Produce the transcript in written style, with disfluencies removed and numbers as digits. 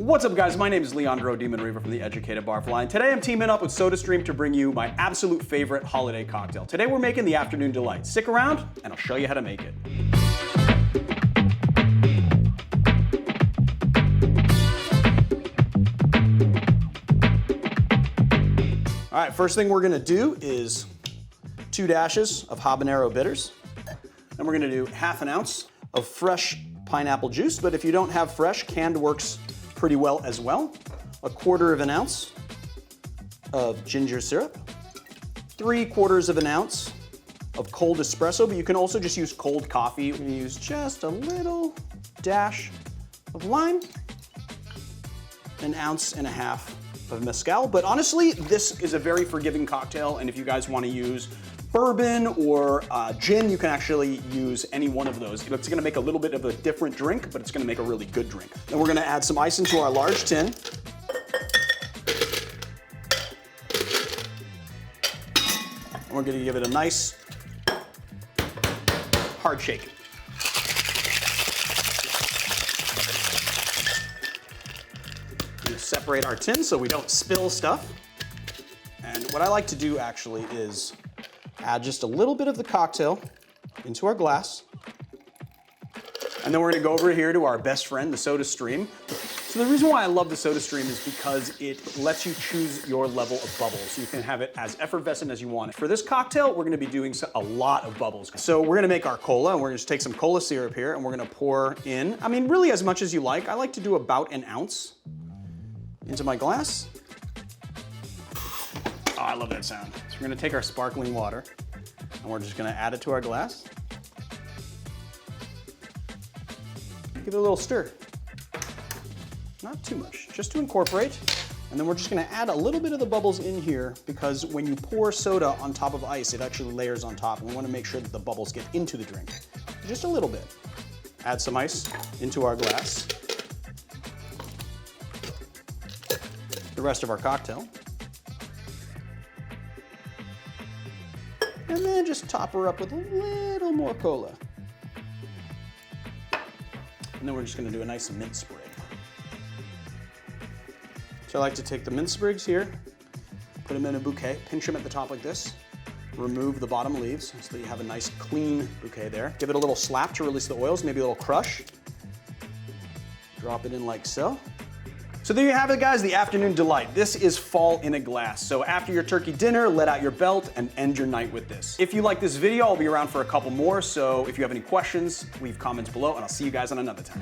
What's up, guys? My name is Leandro Demon Reaver from the Educated Barfly, and today I'm teaming up with SodaStream to bring you my absolute favorite holiday cocktail. Today we're making the Afternoon Delight. Stick around and I'll show you how to make it. All right, first thing we're gonna do is 2 dashes of Habanero bitters. Then we're gonna do ½ an ounce of fresh pineapple juice, but if you don't have fresh, canned works pretty well as well. 1/4 of an ounce of ginger syrup. 3/4 of an ounce of cold espresso, but you can also just use cold coffee. We're gonna use just a little dash of lime. 1.5 ounces of mezcal, but honestly, this is a very forgiving cocktail, and if you guys wanna use bourbon or gin, you can actually use any one of those. It's gonna make a little bit of a different drink, but it's gonna make a really good drink. Then we're gonna add some ice into our large tin. And we're gonna give it a nice hard shake. We separate our tin so we don't spill stuff. And what I like to do actually is add just a little bit of the cocktail into our glass. And then we're gonna go over here to our best friend, the SodaStream. So the reason why I love the SodaStream is because it lets you choose your level of bubbles. You can have it as effervescent as you want it. For this cocktail, we're gonna be doing a lot of bubbles. So we're gonna make our cola, and we're gonna just take some cola syrup here, and we're gonna pour in, I mean, really as much as you like. I like to do about 1 ounce into my glass. Oh, I love that sound. So we're gonna take our sparkling water and we're just gonna add it to our glass. Give it a little stir. Not too much, just to incorporate. And then we're just gonna add a little bit of the bubbles in here because when you pour soda on top of ice, it actually layers on top, and we wanna make sure that the bubbles get into the drink. Just a little bit. Add some ice into our glass. The rest of our cocktail. And then just top her up with a little more cola. And then we're just gonna do a nice mint sprig. So I like to take the mint sprigs here, put them in a bouquet, pinch them at the top like this, remove the bottom leaves so that you have a nice clean bouquet there. Give it a little slap to release the oils, maybe a little crush. Drop it in like so. So there you have it, guys, the Afternoon Delight. This is fall in a glass. So after your turkey dinner, let out your belt and end your night with this. If you like this video, I'll be around for a couple more. So if you have any questions, leave comments below, and I'll see you guys on another time.